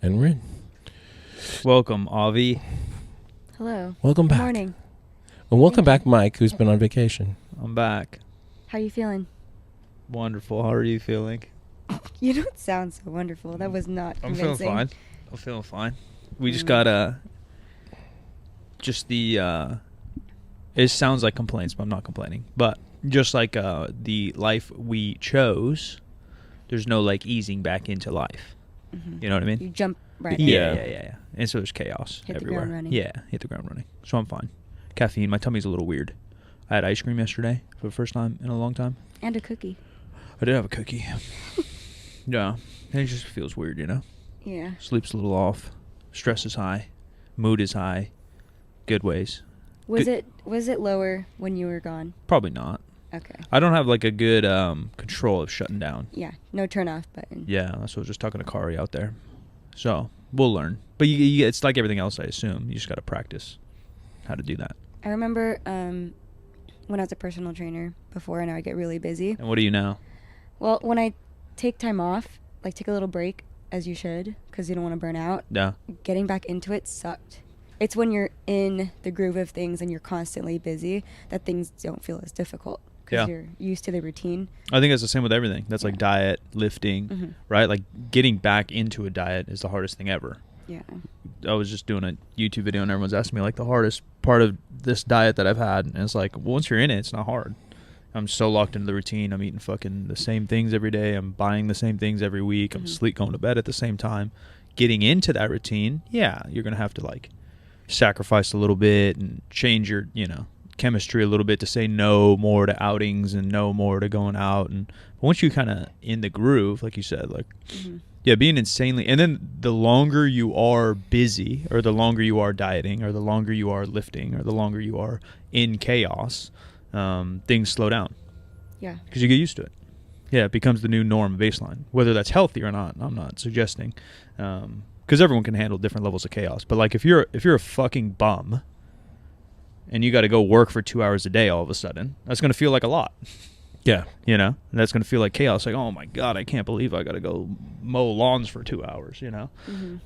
And we're in. Welcome, Avi. Hello. Welcome back. Good morning. And welcome back, Mike, who's been on vacation. I'm back. How are you feeling? Wonderful. How are you feeling? You don't sound so wonderful. That was not convincing. I'm feeling fine. I'm feeling fine. We just got it sounds like complaints, but I'm not complaining. But just like the life we chose, there's no like easing back into life. Mm-hmm. You know what I mean? You jump right Yeah. And so there's chaos Hit everywhere. The ground running. Yeah, hit the ground running. So I'm fine. Caffeine, my tummy's a little weird. I had ice cream yesterday for the first time in a long time. And a cookie. I did have a cookie. Yeah. And it just feels weird, you know? Yeah. Sleep's a little off. Stress is high. Mood is high. Good ways. Was it lower when you were gone? Probably not. Okay. I don't have like a good control of shutting down. Yeah. No turn off button. Yeah. That's what I was just talking to Kari out there. So we'll learn. But it's like everything else, I assume. You just got to practice how to do that. I remember when I was a personal trainer before, and I would get really busy. And what do you now? Well, when I take time off, like take a little break, as you should, because you don't want to burn out. Yeah. Getting back into it sucked. It's when you're in the groove of things and you're constantly busy that things don't feel as difficult because you're used to the routine. I think it's the same with everything. That's like diet, lifting, right? Like getting back into a diet is the hardest thing ever. Yeah. I was just doing a YouTube video and everyone's asking me like the hardest part of this diet that I've had. And it's like, once you're in it, it's not hard. I'm so locked into the routine. I'm eating fucking the same things every day. I'm buying the same things every week. I'm going to bed at the same time. Getting into that routine, you're going to have to like sacrifice a little bit and change your, chemistry a little bit to say no more to outings and no more to going out. And once you kind of in the groove, like you said, like, being insanely, and then the longer you are busy or the longer you are dieting or the longer you are lifting or the longer you are in chaos, things slow down. Yeah. Because you get used to it. Yeah, it becomes the new norm baseline. Whether that's healthy or not, I'm not suggesting. Because everyone can handle different levels of chaos. But like if you're a fucking bum and you got to go work for 2 hours a day all of a sudden, that's going to feel like a lot. Yeah. And that's going to feel like chaos. Like, oh my God, I can't believe I got to go mow lawns for 2 hours,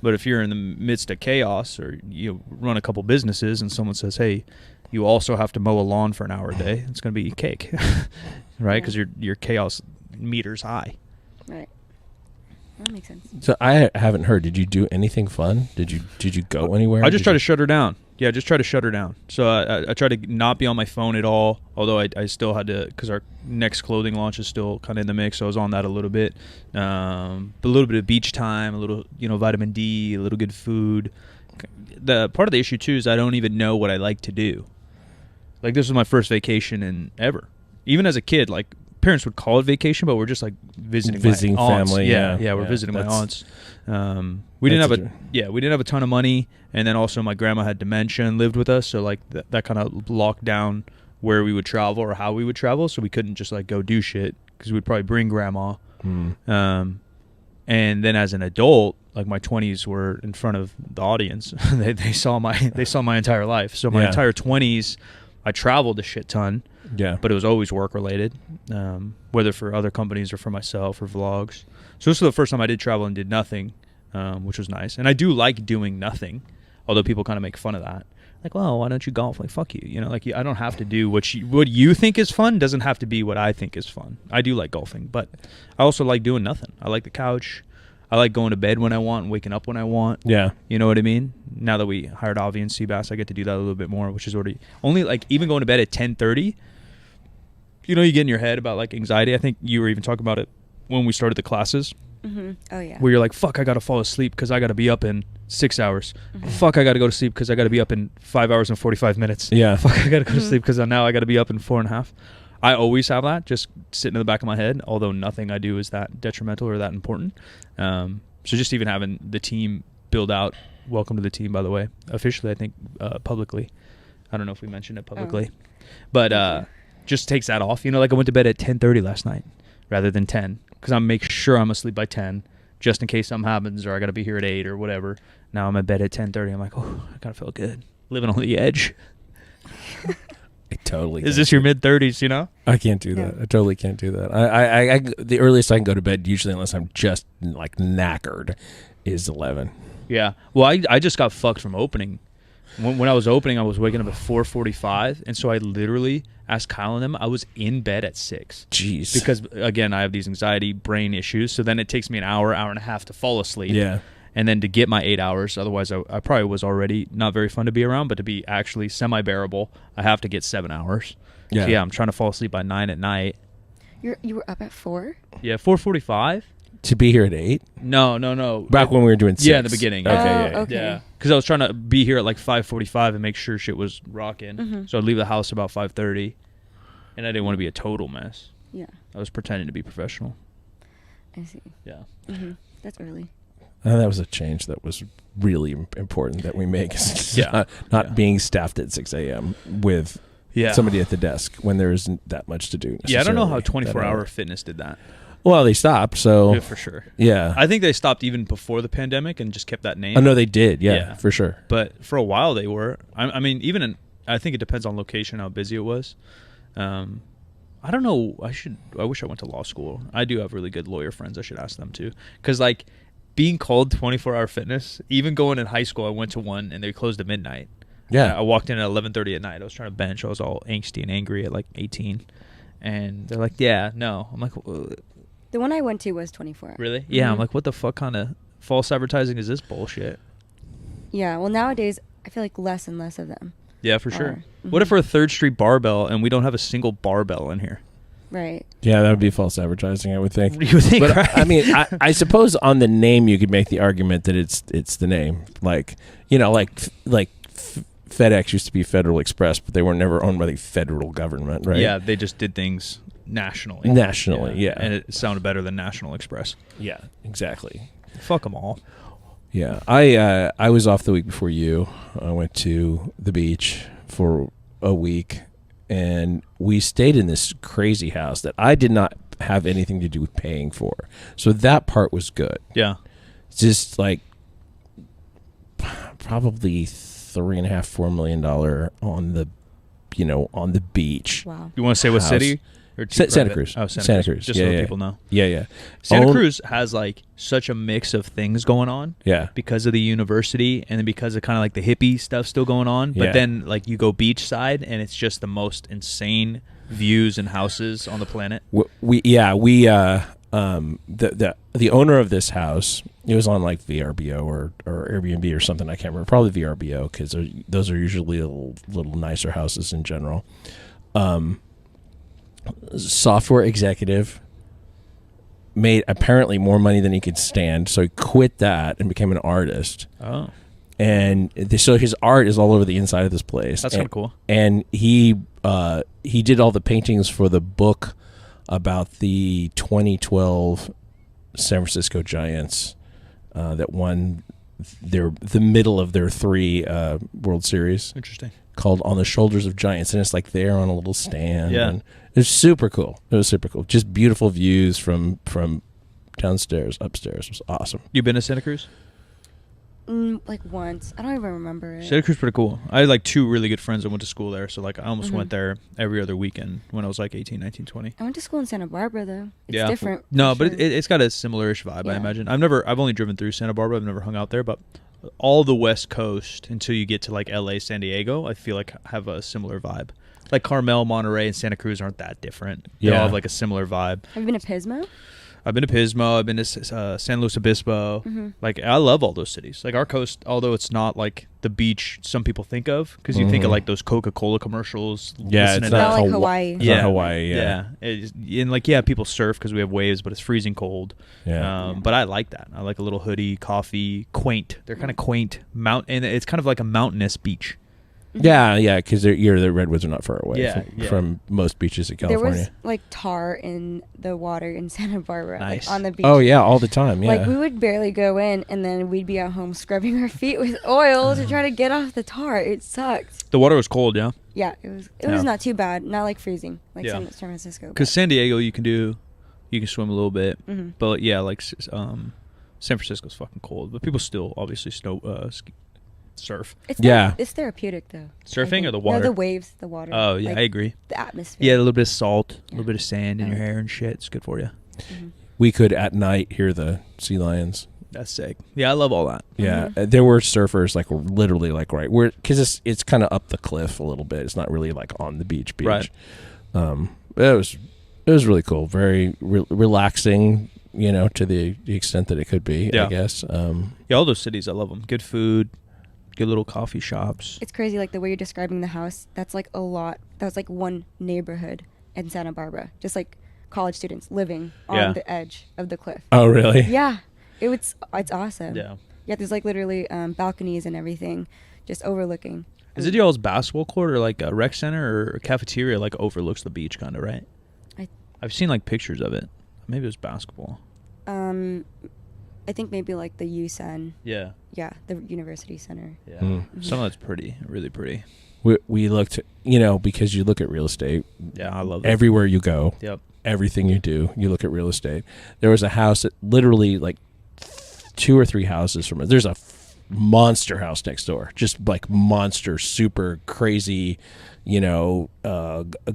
But if you're in the midst of chaos or you run a couple businesses and someone says, hey, you also have to mow a lawn for an hour a day, it's going to be cake, right? Because your chaos meter's high. Right. That makes sense. So I haven't heard. Did you do anything fun? Did you go anywhere? I just try to shut her down. Yeah, just try to shut her down. So I try to not be on my phone at all, although I still had to, because our next clothing launch is still kind of in the mix, so I was on that a little bit. But a little bit of beach time, a little, vitamin D, a little good food. The part of the issue, too, is I don't even know what I like to do. Like, this was my first vacation in ever. Even as a kid, like, parents would call it vacation, but we're just like visiting my aunts. Family. Yeah, we're visiting my aunts. We didn't have a ton of money, and then also my grandma had dementia and lived with us, so like that kind of locked down where we would travel or how we would travel, so we couldn't just like go do shit because we'd probably bring grandma. And then as an adult, like my 20s were in front of the audience. they saw my entire life. So my entire 20s, I traveled a shit ton. Yeah, but it was always work related, whether for other companies or for myself or vlogs. So this was the first time I did travel and did nothing, which was nice. And I do like doing nothing, although people kind of make fun of that. Like, well, why don't you golf? Like, fuck you. Like I don't have to do what you think is fun. Doesn't have to be what I think is fun. I do like golfing, but I also like doing nothing. I like the couch. I like going to bed when I want and waking up when I want. Yeah. You know what I mean? Now that we hired Avi and Seabass, I get to do that a little bit more, which is already only like even going to bed at 10:30. You get in your head about like anxiety. I think you were even talking about it when we started the classes. Oh yeah. Where you're like, fuck, I got to fall asleep because I got to be up in 6 hours. Fuck, I got to go to sleep because I got to be up in 5 hours and 45 minutes. Yeah. Fuck, I got to go to sleep because now I got to be up in 4.5. I always have that just sitting in the back of my head, although nothing I do is that detrimental or that important. So just even having the team build out, welcome to the team, by the way, officially, I think, publicly. I don't know if we mentioned it publicly. But just takes that off. Like I went to bed at 10:30 last night rather than 10 because I make sure I'm asleep by 10 just in case something happens or I got to be here at 8 or whatever. Now I'm at bed at 10:30. I'm like, oh, I got to feel good. Living on the edge. I totally. Is this your mid-30s, I can't do that. I totally can't do that. I the earliest I can go to bed usually, unless I'm just like knackered, is 11. Yeah. Well, I just got fucked from opening. When I was opening, I was waking up at 4:45, and so I literally asked Kyle and them. I was in bed at 6. Jeez. Because again, I have these anxiety brain issues, so then it takes me an hour and a half to fall asleep. Yeah. And then to get my 8 hours, otherwise I probably was already not very fun to be around, but to be actually semi-bearable, I have to get 7 hours. Yeah. So yeah, I'm trying to fall asleep by 9 at night. You were up at 4? Yeah, 4:45. To be here at 8? No. Back when we were doing 6. Yeah, in the beginning. Okay, Oh, yeah. okay. Yeah, because I was trying to be here at like 5:45 and make sure shit was rocking. Mm-hmm. So I'd leave the house about 5:30, and I didn't want to be a total mess. Yeah. I was pretending to be professional. I see. Yeah. Mm-hmm. That's early. That was a change that was really important that we make. Yeah. Not being staffed at 6 a.m. with somebody at the desk when there isn't that much to do. Yeah, I don't know how necessarily 24-hour fitness did that. Well, they stopped, so. Yeah, for sure. Yeah. I think they stopped even before the pandemic and just kept that name. Oh, no, they did. Yeah, for sure. But for a while they were. I mean, I think it depends on location, how busy it was. I don't know. I wish I went to law school. I do have really good lawyer friends. I should ask them too. Because, like, being called 24-hour fitness, even going in high school, I went to one and they closed at midnight. Yeah. I walked in at 11:30 at night. I was trying to bench. I was all angsty and angry at like 18. And they're like, yeah, no. I'm like, The one I went to was 24. really? Yeah. Mm-hmm. I'm like, what the fuck kind of false advertising is this bullshit? Yeah, well, nowadays, I feel like less and less of them. Yeah, for sure. Mm-hmm. What if we're a 3rd Street barbell and we don't have a single barbell in here? Right. Yeah, that would be false advertising, I would think. You would think, But right? I mean, I suppose on the name you could make the argument that it's the name. Like, FedEx used to be Federal Express, but they were never owned by the federal government, right? Yeah, they just did things nationally. Yeah. And it sounded better than National Express. Yeah, exactly. Fuck them all. Yeah, I was off the week before you. I went to the beach for a week, and we stayed in this crazy house that I did not have anything to do with paying for. So that part was good. Yeah. Just like probably $3.5-4 million on the beach. Wow. You want to say what House. city? Or Santa Cruz. Oh, Santa Cruz. Just so people know. Yeah. Santa Cruz has like such a mix of things going on. Yeah. Because of the university and then because of kind of like the hippie stuff still going on. But then like you go beachside and it's just the most insane views and houses on the planet. The owner of this house, it was on like VRBO or Airbnb or something. I can't remember. Probably VRBO because those are usually a little nicer houses in general. Software executive made apparently more money than he could stand, so he quit that and became an artist. Oh. And so his art is all over the inside of this place. That's kind of cool. And he did all the paintings for the book about the 2012 San Francisco Giants that won the middle of their 3 World Series. Interesting. Called On the Shoulders of Giants, and it's like there on a little stand. Yeah. And it was super cool. Just beautiful views from downstairs, upstairs. It was awesome. You been to Santa Cruz? Like once. I don't even remember it. Santa Cruz pretty cool. I had like 2 really good friends that went to school there, so like I almost went there every other weekend when I was like 18, 19, 20. I went to school in Santa Barbara though. It's different. No, for but sure. it's got a similar-ish vibe, I Yeah. imagine. I've only driven through Santa Barbara. I've never hung out there, but all the West Coast until you get to like LA, San Diego, I feel like have a similar vibe. Like Carmel, Monterey, and Santa Cruz aren't that different. They all have like a similar vibe. Have you been to Pismo? I've been to Pismo. I've been to San Luis Obispo. Like, I love all those cities. Like, our coast, although it's not like the beach some people think of, because you think of like those Coca-Cola commercials. Yeah, it's Not like Hawaii. It's not Hawaii. And like, people surf because we have waves, but it's freezing cold. Yeah. But I like that. I like a little hoodie, coffee, quaint. They're kind of quaint, and it's kind of like a mountainous beach. Yeah, because the redwoods are not far away Yeah, from most beaches in California. There was like tar in the water in Santa Barbara, Nice. like on the beach. Oh yeah, all the time. Yeah. Like we would barely go in, and then we'd be at home scrubbing our feet with oil to try to get off the tar. It sucked. The water was cold, yeah? Yeah, it was not too bad. Not like freezing, like San Francisco. Because San Diego, you can swim a little bit, Mhm. but yeah, like San Francisco's fucking cold. But people still obviously surf. It's therapeutic though. Surfing or the water? No, the waves, the water. Oh yeah, like, I agree. The atmosphere. Yeah, a little bit of salt, a little bit of sand in your hair and shit. It's good for you. We could at night hear the sea lions That's sick. Yeah, I love all that. Yeah, there were surfers like literally like right where because it's kind of up the cliff a little bit. It's not really like on the beach. Right. It was really cool. Very relaxing. You know, to the extent that it could be. Yeah. I guess. Yeah, all those cities, I love them. Good food, good little coffee shops. It's crazy, like the way you're describing the house. That's like a lot. That was like one neighborhood in Santa Barbara. Just like college students living on the edge of the cliff. Oh, really? Yeah. It's awesome. Yeah. Yeah, there's like literally balconies and everything just overlooking. Is it y'all's basketball court or like a rec center or a cafeteria like overlooks the beach kind of, right? I've seen like pictures of it. Maybe it was basketball. I think maybe like the USEN. Yeah. Yeah, the University Center. Yeah. Mm. Some of that's pretty, really pretty. We looked, you know, because you look at real estate. Yeah, I love that. Everywhere you go. Yep. Everything you do, you look at real estate. There was a house that literally like 2 or 3 houses from it. There's a monster house next door, just like monster, super crazy, you know,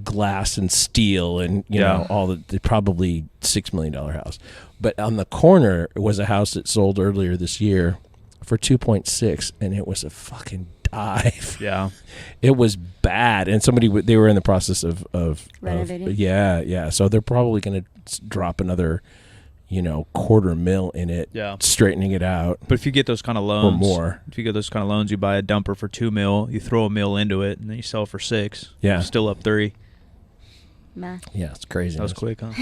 glass and steel and, you know, all the probably $6 million house. But on the corner was a house that sold earlier this year for 2.6, and it was a fucking dive. Yeah. It was bad. And they were in the process of renovating. Yeah. So they're probably going to drop another, you know, $250,000 in it, straightening it out. But if you get those kind of loans, or more, if you get those kind of loans, you buy a dumper for $2 million, you throw $1 million into it, and then you sell it for $6 million. Yeah. You're still up 3. Math. Yeah, it's crazy. That was quick, huh?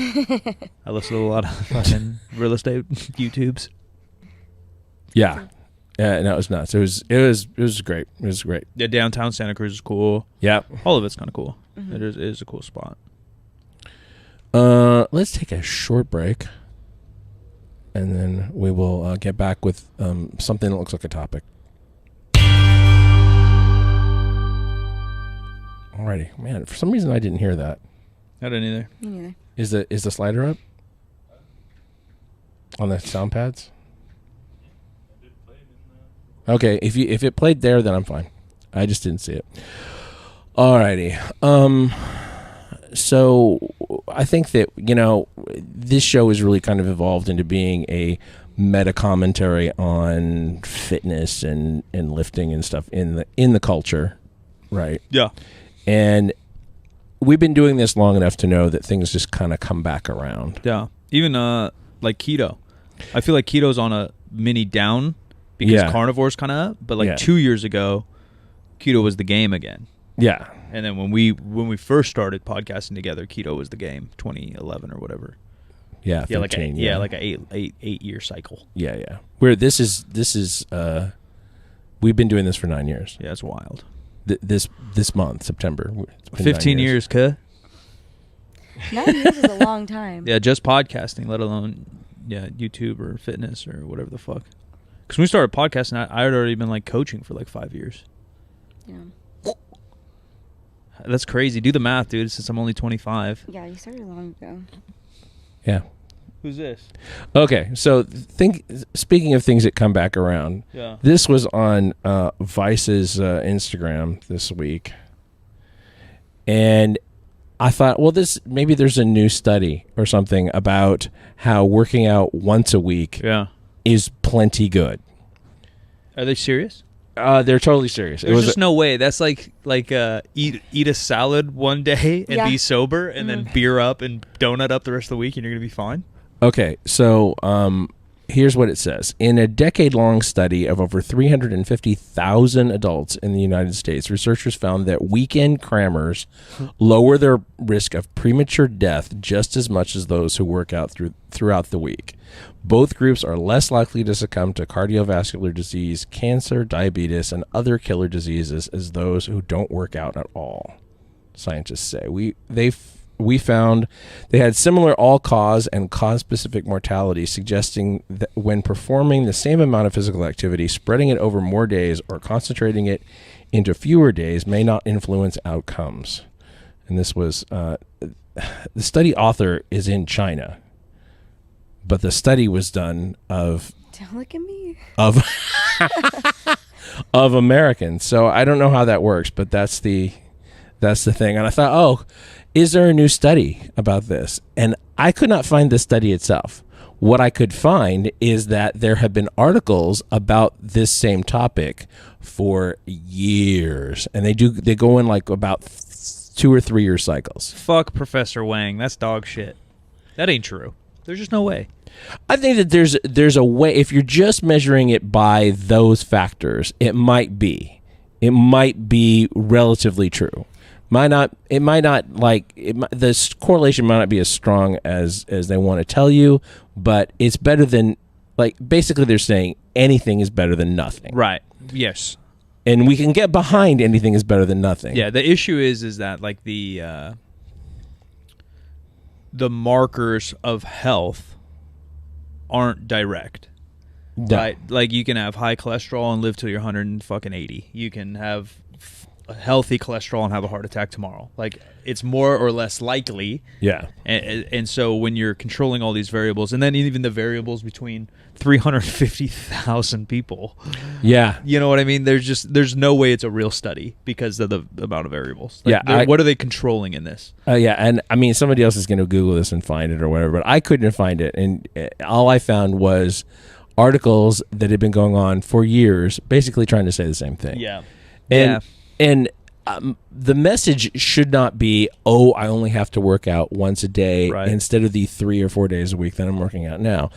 I listen to a lot of fucking real estate YouTubes. Yeah. Yeah, no, it was nuts. It was great. It was great. Yeah, downtown Santa Cruz is cool. Yeah. All of it's kind of cool. It is a cool spot. Let's take a short break, and then we will get back with something that looks like a topic. Alrighty, man. For some reason, I didn't hear that. I didn't either. Me neither. Is the slider up on the sound pads? Okay, if it played there, then I'm fine. I just didn't see it. Alrighty. So I think that, you know, this show has really kind of evolved into being a meta commentary on fitness and lifting and stuff in the culture, right? Yeah. And we've been doing this long enough to know that things just kind of come back around. Yeah. Even like keto. I feel like keto's on a mini down because carnivore's kind of up, but like 2 years ago, keto was the game again. Yeah. And then when we first started podcasting together, keto was the game, 2011 or whatever. Yeah, 13, like a 8 year cycle. Yeah. Where this is we've been doing this for 9 years. Yeah, it's wild. This month, September. 15 years, cuh. 9 years is a long time. Yeah, just podcasting, let alone YouTube or fitness or whatever the fuck. Because when we started podcasting, I had already been like coaching for like 5 years. Yeah. That's crazy. Do the math, dude, since I'm only 25. Yeah, you started long ago. Yeah. Who's this? Okay, so speaking of things that come back around, this was on Vice's Instagram this week. And I thought, well, maybe there's a new study or something about how working out once a week is plenty good. Are they serious? They're totally serious. There's just no way. That's like eat a salad one day and be sober, and then beer up and donut up the rest of the week, and you're gonna be fine. Okay, so here's what it says. In a decade-long study of over 350,000 adults in the United States, researchers found that weekend crammers lower their risk of premature death just as much as those who work out throughout the week. Both groups are less likely to succumb to cardiovascular disease, cancer, diabetes, and other killer diseases as those who don't work out at all, scientists say. We found they had similar all-cause and cause-specific mortality, suggesting that when performing the same amount of physical activity, spreading it over more days or concentrating it into fewer days may not influence outcomes. And this was the study author is in China, but the study was done of don't look at me of Americans. So I don't know how that works, but that's the thing. And I thought, oh, is there a new study about this? And I could not find the study itself. what I could find is that there have been articles about this same topic for years, and they go in like about 2 or 3 year cycles. Fuck Professor Wang. That's dog shit. That ain't true. There's just no way. I think that there's a way. If you're just measuring it by those factors, it might be relatively true. This correlation might not be as strong as they want to tell you, but it's better than, like, basically they're saying anything is better than nothing. Right. Yes. And we can get behind anything is better than nothing. Yeah. The issue is that like the markers of health aren't direct. No. Right? Like you can have high cholesterol and live till you're 180. You can have a healthy cholesterol and have a heart attack tomorrow. Like it's more or less likely. Yeah. And so when you're controlling all these variables, and then even the variables between 350,000 people. Yeah. You know what I mean? There's no way it's a real study because of the amount of variables. Like, yeah. What are they controlling in this? Yeah. And I mean, somebody else is going to Google this and find it or whatever, but I couldn't find it. And all I found was articles that had been going on for years, basically trying to say the same thing. Yeah. And the message should not be, oh, I only have to work out once a day instead of the 3 or 4 days a week that I'm working out now.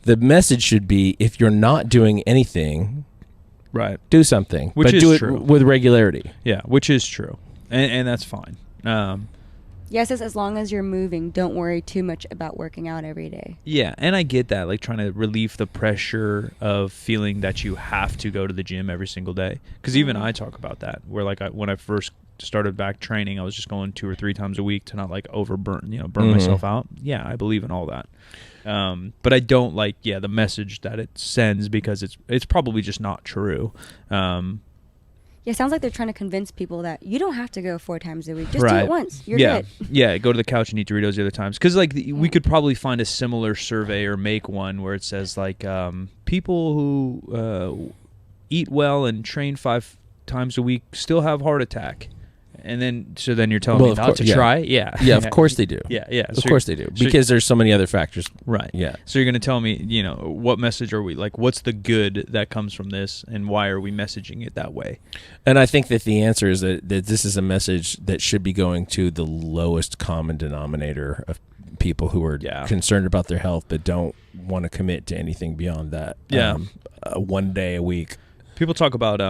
The message should be, if you're not doing anything, do something. Which is do it true. with regularity. Yeah, which is true. And that's fine. Yes, as long as you're moving, don't worry too much about working out every day. Yeah, and I get that, like trying to relieve the pressure of feeling that you have to go to the gym every single day. Because even I talk about that, where like when I first started back training, I was just going 2 or 3 times a week to not like burn myself out. Yeah, I believe in all that. But I don't like the message that it sends, because it's probably just not true. Yeah, it sounds like they're trying to convince people that you don't have to go 4 times a week. Just do it once. You're good. Yeah, go to the couch and eat Doritos the other times. Because like we could probably find a similar survey or make one where it says like people who eat well and train 5 times a week still have heart attack. And then you're telling me not to try? Yeah. Yeah, of course they do. Yeah. Of course they do. Because there's so many other factors. Right. Yeah. So you're going to tell me, what message are we, like, what's the good that comes from this, and why are we messaging it that way? And I think that the answer is that this is a message that should be going to the lowest common denominator of people who are concerned about their health but don't want to commit to anything beyond that. Yeah. 1 day a week. People talk about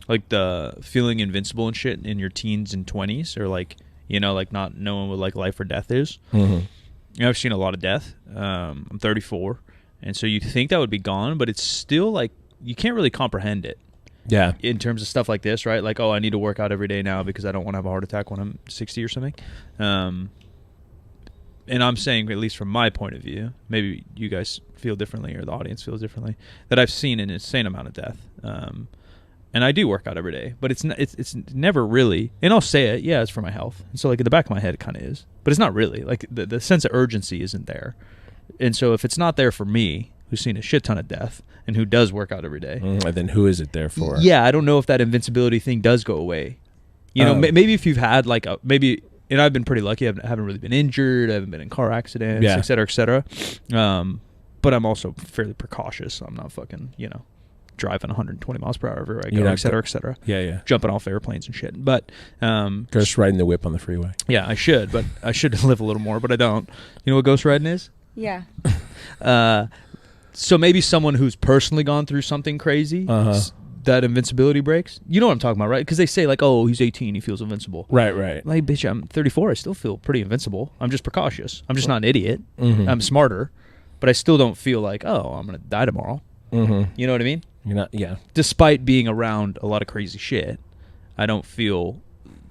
like the feeling invincible and shit in your teens and 20s, or like like not knowing what like life or death is. I've seen a lot of death. I'm 34, and so you think that would be gone, but it's still like you can't really comprehend it. Yeah. In terms of stuff like this, right? Like, oh, I need to work out every day now because I don't want to have a heart attack when I'm 60 or something. And I'm saying, at least from my point of view, maybe you guys feel differently or the audience feels differently, that I've seen an insane amount of death. And I do work out every day, but it's never really, and I'll say it, it's for my health. And so like in the back of my head it kind of is, but it's not really. Like the sense of urgency isn't there. And so if it's not there for me, who's seen a shit ton of death and who does work out every day, and then who is it there for? Yeah, I don't know if that invincibility thing does go away. Maybe if you've had like and I've been pretty lucky, I haven't really been injured, I haven't been in car accidents, et cetera, et cetera. But I'm also fairly precautious, so I'm not fucking, driving 120 miles per hour everywhere I go, et cetera, et cetera. Yeah. Jumping off airplanes and shit. But ghost riding the whip on the freeway. Yeah, I should, but I should live a little more, but I don't. You know what ghost riding is? Yeah. So maybe someone who's personally gone through something crazy, that invincibility breaks. You know what I'm talking about, right? Because they say like, oh, he's 18, he feels invincible. Right. Like, bitch, I'm 34, I still feel pretty invincible. I'm just precautious. I'm just not an idiot. I'm smarter, but I still don't feel like, oh, I'm going to die tomorrow. You know what I mean? You're not, yeah. Despite being around a lot of crazy shit, I don't feel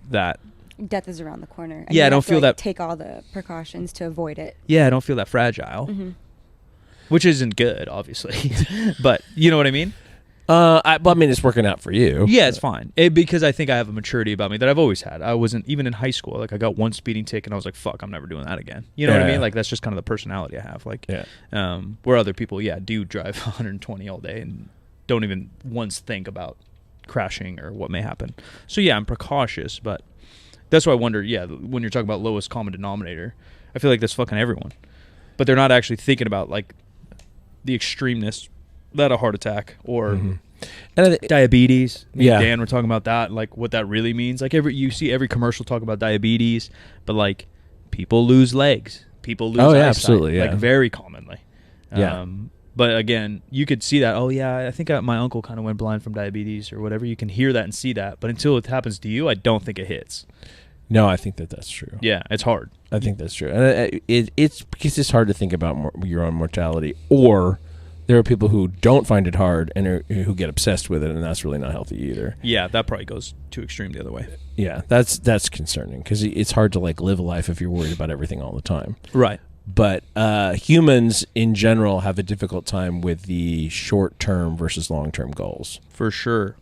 that death is around the corner. I don't feel that. Take all the precautions to avoid it. Yeah, I don't feel that fragile, which isn't good, obviously. But you know what I mean? I mean, it's working out for you. Yeah, it's fine. Because I think I have a maturity about me that I've always had. I wasn't, even in high school, like I got one speeding ticket and I was like, fuck, I'm never doing that again. You know what I mean? Like that's just kind of the personality I have. Like, where other people, do drive 120 all day and don't even once think about crashing or what may happen. So I'm precautious, but that's why I wonder, when you're talking about lowest common denominator, I feel like that's fucking everyone. but they're not actually thinking about like the extremeness that a heart attack or and diabetes. Yeah. Dan, we're talking about that, like what that really means. Like you see every commercial talk about diabetes, but like people lose legs, people lose eyesight, absolutely, yeah. like very commonly. Yeah. But again, you could see that. Oh yeah, I think my uncle kind of went blind from diabetes or whatever. You can hear that and see that, but until it happens to you, I don't think it hits. No, I think that's true. Yeah, it's hard. I think that's true. And it's because it's hard to think about your own mortality, or there are people who don't find it hard and who get obsessed with it, and that's really not healthy either. Yeah, that probably goes too extreme the other way. Yeah, that's concerning because it's hard to like live a life if you're worried about everything all the time. Right. But humans in general have a difficult time with the short-term versus long-term goals. For sure.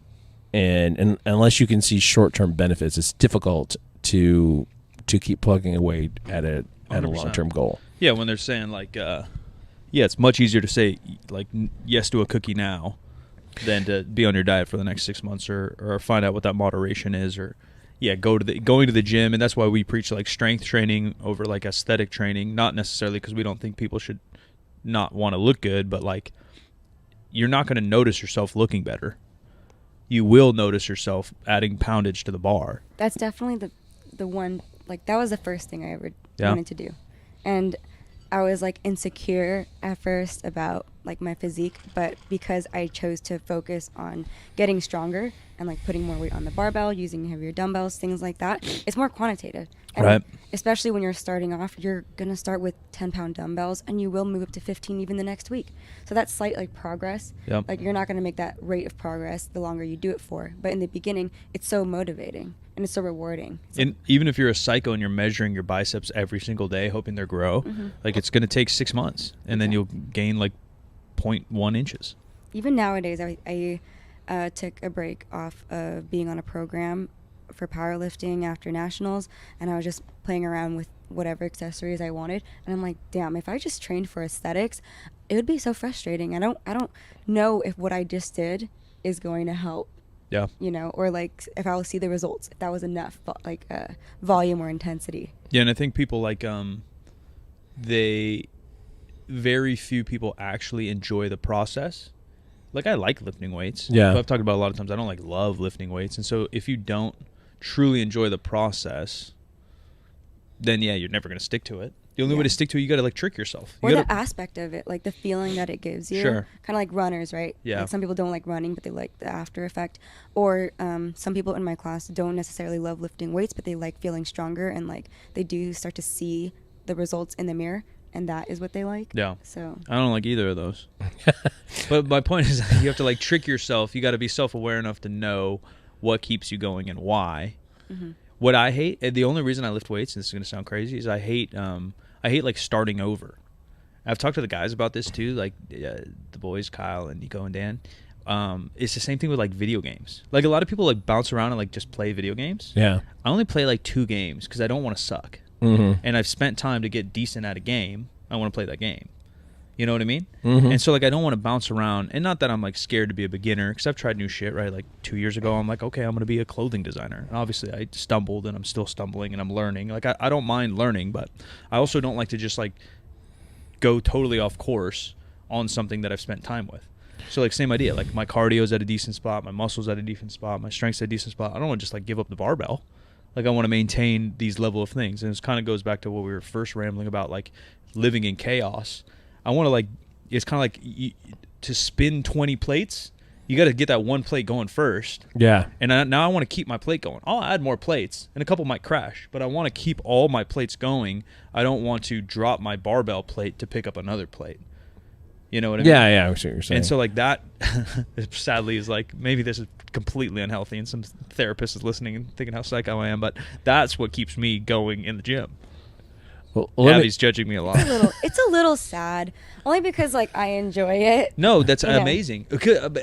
And unless you can see short-term benefits, it's difficult to keep plugging away at a 100%. long-term goal. Yeah, when they're saying like, it's much easier to say like yes to a cookie now than to be on your diet for the next 6 months or find out what that moderation is or going to the gym. And that's why we preach like strength training over like aesthetic training, not necessarily because we don't think people should not want to look good, but like you're not going to notice yourself looking better. You will notice yourself adding poundage to the bar. That's definitely the one, like that was the first thing I ever wanted to do. And I was like insecure at first about like my physique, but because I chose to focus on getting stronger and like putting more weight on the barbell, using heavier dumbbells, things like that, it's more quantitative. And right. Especially when you're starting off, you're going to start with 10-pound dumbbells and you will move up to 15 even the next week. So that's slight like progress. Yep. Like you're not going to make that rate of progress the longer you do it for. But in the beginning, it's so motivating and it's so rewarding. And even if you're a psycho and you're measuring your biceps every single day, hoping they grow, like it's going to take 6 months and then you'll gain like 0.1 inches. Even nowadays, I took a break off of being on a program for powerlifting after nationals, and I was just playing around with whatever accessories I wanted, and I'm like, damn, if I just trained for aesthetics, it would be so frustrating. I don't know if what I just did is going to help. Yeah. You know, or like if I will see the results, if that was enough, like volume or intensity. Yeah, and I think people like very few people actually enjoy the process. Like I like lifting weights. Yeah. I've talked about a lot of times I don't like love lifting weights, and so if you don't truly enjoy the process, then you're never going to stick to it. The only way to stick to it, you got to like trick yourself. Or the aspect of it, like the feeling that it gives you. Sure. Kind of like runners, right? Yeah. Like some people don't like running, but they like the after effect. Or some people in my class don't necessarily love lifting weights, but they like feeling stronger, and like they do start to see the results in the mirror, and that is what they like. Yeah. So I don't like either of those. But my point is you have to like trick yourself. You got to be self-aware enough to know what keeps you going and why. What I hate, the only reason I lift weights, and this is going to sound crazy, is I hate like starting over. I've talked to the guys about this too, like the boys, Kyle and Nico and Dan. It's the same thing with like video games. Like a lot of people like bounce around and like just play video games. Yeah. I only play like 2 games because I don't want to suck. And I've spent time to get decent at a game. I want to play that game. You know what I mean? And so like I don't want to bounce around, and not that I'm like scared to be a beginner, because I've tried new shit, right? Like 2 years ago I'm like, okay, I'm going to be a clothing designer, and obviously I stumbled and I'm still stumbling and I'm learning. Like I don't mind learning, but I also don't like to just like go totally off course on something that I've spent time with. So like same idea, like my cardio's at a decent spot, my muscles at a decent spot, my strength's at a decent spot. I don't want to just like give up the barbell. Like I want to maintain these level of things, and it kind of goes back to what we were first rambling about, like living in chaos. I want to like, it's kind of like to spin 20 plates, you got to get that one plate going first. Yeah. And now I want to keep my plate going. I'll add more plates, and a couple might crash, but I want to keep all my plates going. I don't want to drop my barbell plate to pick up another plate. You know what I mean? Yeah, I see what you're saying. And so like that, sadly, is like, maybe this is completely unhealthy, and some therapist is listening and thinking how psycho I am, but that's what keeps me going in the gym. Well, Abby's judging me a lot. It's a little sad, only because like I enjoy it. No, that's amazing.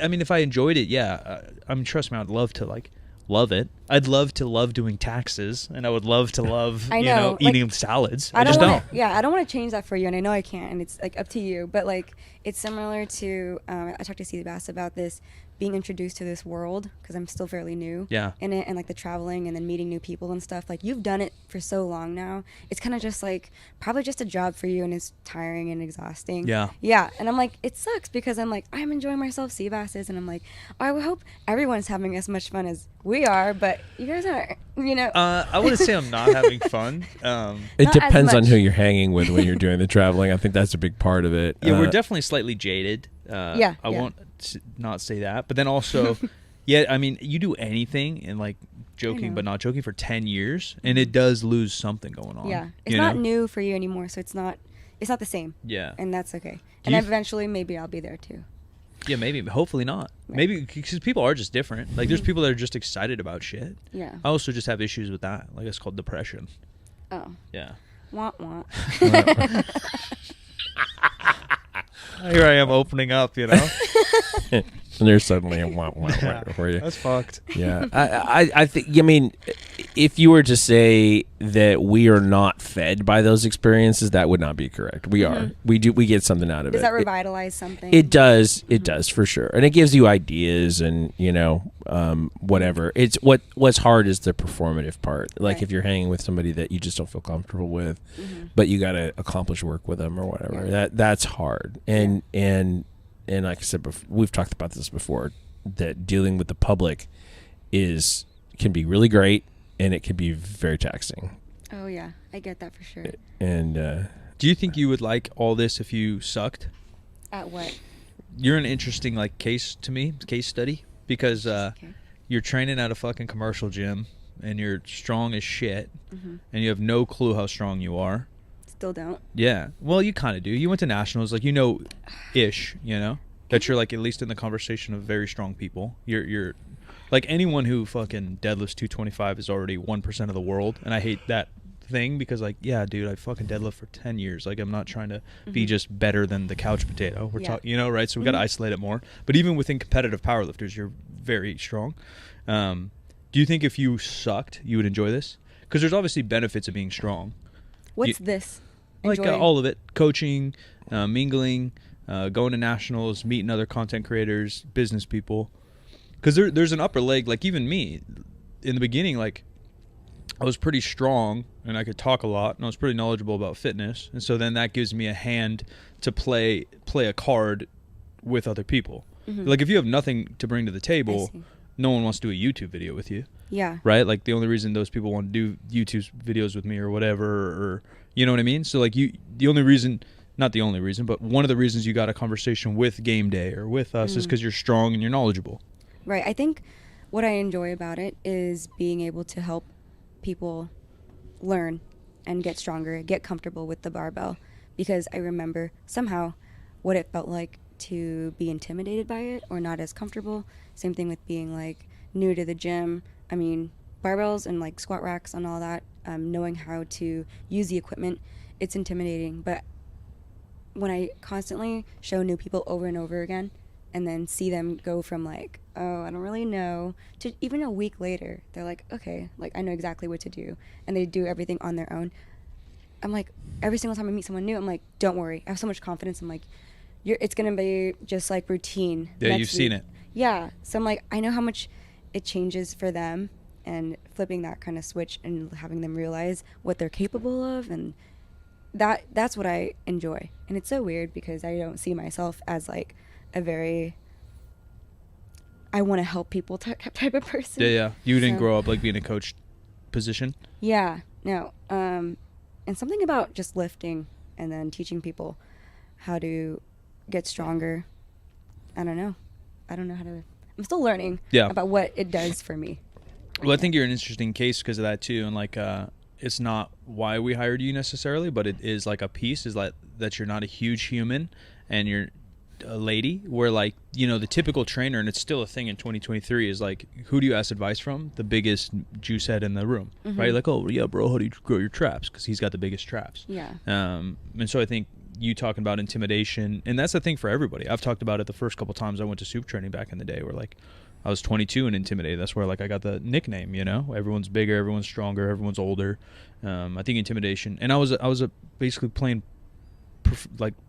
I mean, if I enjoyed it, I mean, trust me, I'd love to like love it. I'd love to love doing taxes, and I would love to love eating salads. I just don't. Yeah, I don't want to change that for you, and I know I can't, and it's like up to you. But like it's similar to I talked to Steve Bass about this. being introduced to this world, because I'm still fairly new in it, and like the traveling and then meeting new people and stuff. Like, you've done it for so long now. It's kind of just like probably just a job for you, and it's tiring and exhausting. Yeah. And I'm like, it sucks, because I'm like, I'm enjoying myself, sea basses, and I'm like, I would hope everyone's having as much fun as we are, but you guys aren't, you know. I wouldn't say I'm not having fun. It depends on who you're hanging with when you're doing the traveling. I think that's a big part of it. Yeah, we're definitely slightly jaded. I won't not say that, but then also, I mean, you do anything, and like joking but not joking, for 10 years, and it does lose something going on. Yeah, it's not new for you anymore, so it's not the same. Yeah, and that's okay. And eventually, maybe I'll be there too. Yeah, maybe. Hopefully not. Right. Maybe because people are just different. Like, there's people that are just excited about shit. Yeah. I also just have issues with that. Like, it's called depression. Oh. Yeah. Wah wah. Here I am opening up, you know. And there's suddenly a wah wah for you. That's fucked. Yeah. I think, I mean, if you were to say that we are not fed by those experiences, that would not be correct. We are. We get something out of it. Does that revitalize something? It does. It does, for sure. And it gives you ideas and, you know, whatever. It's what's hard is the performative part. Like, if you're hanging with somebody that you just don't feel comfortable with, but you got to accomplish work with them or whatever. That's hard. And like I said before, we've talked about this before, that dealing with the public can be really great, and it can be very taxing. Oh yeah, I get that for sure. And do you think you would like all this if you sucked? At what? You're an interesting case study, because you're training at a fucking commercial gym, and you're strong as shit, and you have no clue how strong you are. Still don't. Yeah. Well, you kind of do. You went to nationals, like, you know, that you're like at least in the conversation of very strong people. You're like, anyone who fucking deadlifts 225 is already 1% of the world, and I hate that thing, because like, yeah, dude, I fucking deadlift for 10 years. Like, I'm not trying to be just better than the couch potato. We're talking, you know, right? So we got to isolate it more. But even within competitive powerlifters, you're very strong. Do you think if you sucked, you would enjoy this? Because there's obviously benefits of being strong. What's this? Like all of it. Coaching, mingling, going to nationals, meeting other content creators, business people. Because there's an upper leg, like even me, in the beginning, like, I was pretty strong and I could talk a lot and I was pretty knowledgeable about fitness. And so then that gives me a hand to play a card with other people. Like, if you have nothing to bring to the table, no one wants to do a YouTube video with you. Yeah. Right? Like, the only reason those people want to do YouTube videos with me or whatever, or you know what I mean? So like, not the only reason, but one of the reasons you got a conversation with Game Day or with us is because you're strong and you're knowledgeable. Right. I think what I enjoy about it is being able to help people learn and get stronger, get comfortable with the barbell, because I remember somehow what it felt like to be intimidated by it or not as comfortable. Same thing with being like new to the gym. I mean, barbells and like squat racks and all that, knowing how to use the equipment, it's intimidating. But when I constantly show new people over and over again, and then see them go from like, oh, I don't really know, to even a week later, they're like, okay, like, I know exactly what to do, and they do everything on their own. I'm like, every single time I meet someone new, I'm like, don't worry, I have so much confidence. I'm like, it's gonna be just like routine. Yeah, you've seen it. Yeah, so I'm like, I know how much it changes for them, and flipping that kind of switch and having them realize what they're capable of, and that's what I enjoy. And it's so weird because I don't see myself as like a very I want to help people type of person. Yeah. You didn't grow up like being a coach position? Yeah, no. And something about just lifting and then teaching people how to get stronger. I don't know how to. I'm still learning about what it does for me. Well, I think you're an interesting case because of that too, and like it's not why we hired you necessarily, but it is like a piece is like that you're not a huge human and you're a lady, where like, you know, the typical trainer, and it's still a thing in 2023, is like, who do you ask advice from? The biggest juice head in the room, right? Like, oh yeah, bro, how do you grow your traps? Because he's got the biggest traps. Yeah. And so I think you talking about intimidation, and that's the thing for everybody. I've talked about it the first couple times I went to soup training back in the day, where like I was 22 and intimidated. That's where like I got the nickname, you know, everyone's bigger, everyone's stronger, everyone's older. I think intimidation, and I was basically playing